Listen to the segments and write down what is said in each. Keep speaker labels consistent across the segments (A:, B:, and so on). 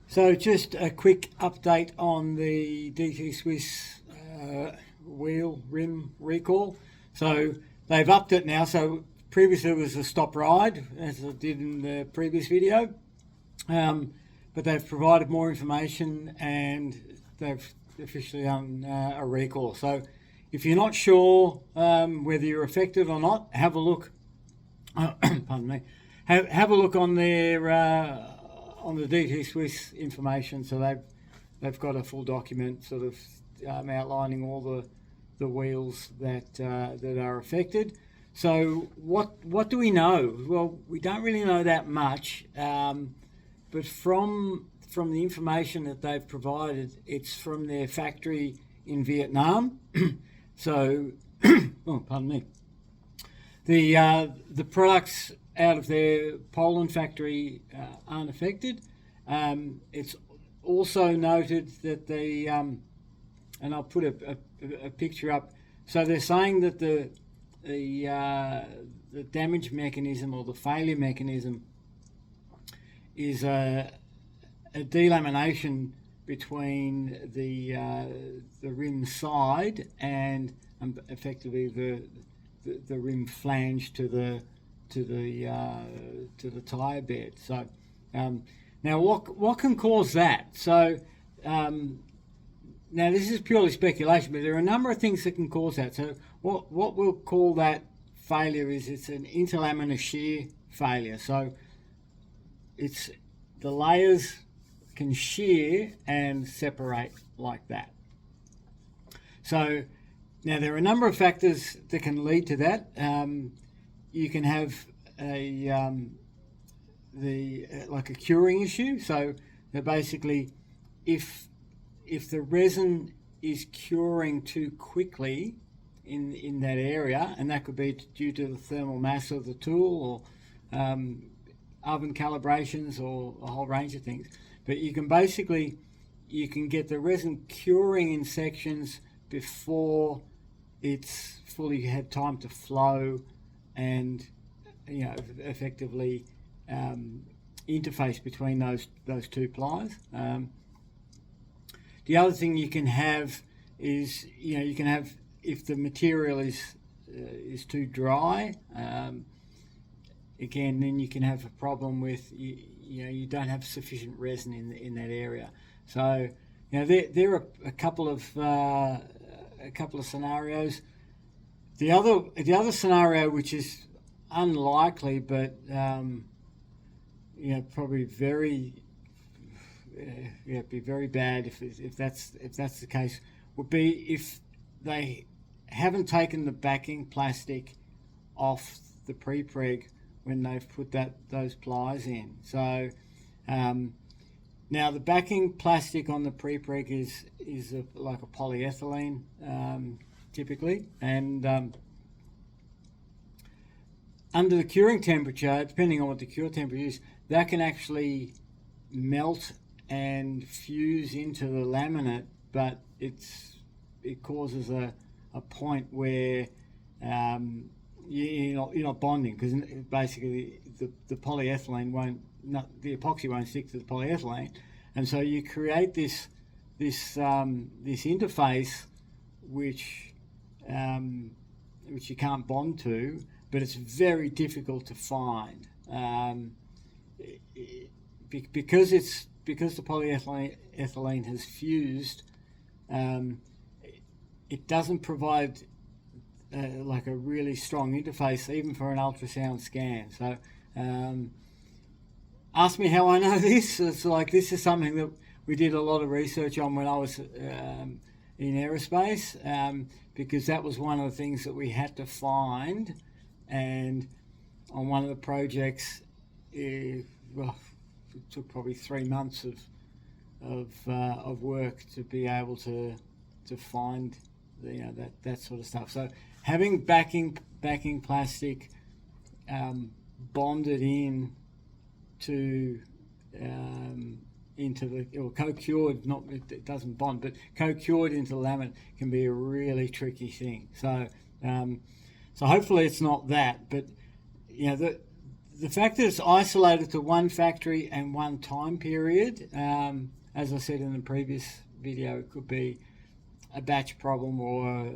A: So just a quick update on the DT Swiss wheel rim recall. So they've upped it now. So previously it was a stop ride, as I did in the previous video. But they've provided more information and they've officially done a recall. So if you're not sure whether you're affected or not, have a look. Pardon me. Have a look on their on the DT Swiss information. So they've got a full document, sort of outlining all the wheels that are affected. So what do we know? Well, we don't really know that much, but from the information that they've provided, it's from their factory in Vietnam. So, oh, pardon me. The products out of their Poland factory aren't affected. It's also noted that and I'll put a picture up. So they're saying that the damage mechanism or the failure mechanism is a delamination between the rim side and effectively the rim flange to the tyre bed. So now what can cause that? So now this is purely speculation, but there are a number of things that can cause that. So what we'll call that failure is it's an interlaminar shear failure. So it's the layers can shear and separate like that. So now there are a number of factors that can lead to that. You can have like a curing issue. So that basically, if the resin is curing too quickly in that area, and that could be due to the thermal mass of the tool or oven calibrations or a whole range of things. But you can get the resin curing in sections before it's fully had time to flow and effectively interface between those two plies. The other thing you can have is you can have, if the material is too dry, again, then you can have a problem with you don't have sufficient resin in that area. So there are a couple of scenarios. The other scenario, which is unlikely, but probably be very bad if that's the case, would be if they haven't taken the backing plastic off the pre-preg when they've put those plies in. So now the backing plastic on the pre-preg is like a polyethylene typically, and under the curing temperature, depending on what the cure temperature is, that can actually melt and fuse into the laminate, but it causes a point where you're not bonding, because basically the polyethylene the epoxy won't stick to the polyethylene, and so you create this interface which you can't bond to, but it's very difficult to find because the polyethylene has fused. It doesn't provide like a really strong interface even for an ultrasound scan. So ask me how I know this. It's like this is something that we did a lot of research on when I was in aerospace, because that was one of the things that we had to find. And on one of the projects, it took probably 3 months of work to be able to find that sort of stuff. So having backing plastic bonded in to into the, or co-cured, it doesn't bond, but co-cured into the laminate can be a really tricky thing. So so hopefully it's not that, but the fact that it's isolated to one factory and one time period, as I said in the previous video, it could be a batch problem or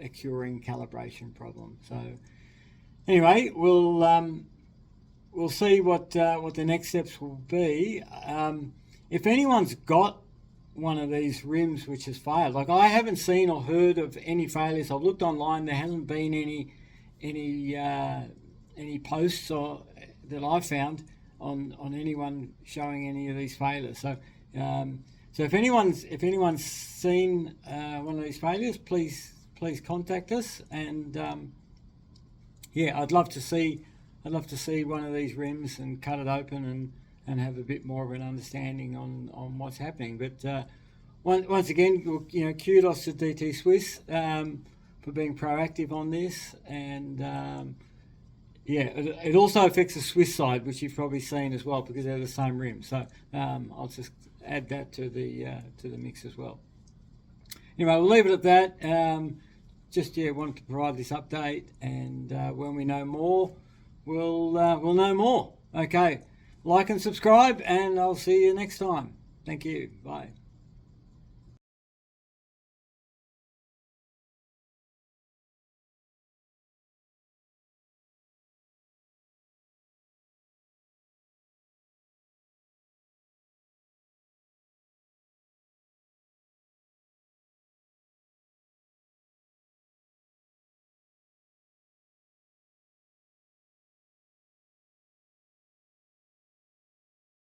A: a curing calibration problem. So anyway, we'll see what the next steps will be. If anyone's got one of these rims which has failed, like I haven't seen or heard of any failures. I've looked online. There hasn't been any posts or that I've found on anyone showing any of these failures. So if anyone's seen one of these failures, please contact us. And yeah, I'd love to see one of these rims and cut it open and have a bit more of an understanding on what's happening. But once again, kudos to DT Swiss for being proactive on this. And yeah, it also affects the Swiss side, which you've probably seen as well, because they're the same rim. So I'll just add that to the mix as well. Anyway, we'll leave it at that. Wanted to provide this update, and when we know more, we'll know more. Okay, like and subscribe, and I'll see you next time. Thank you. Bye.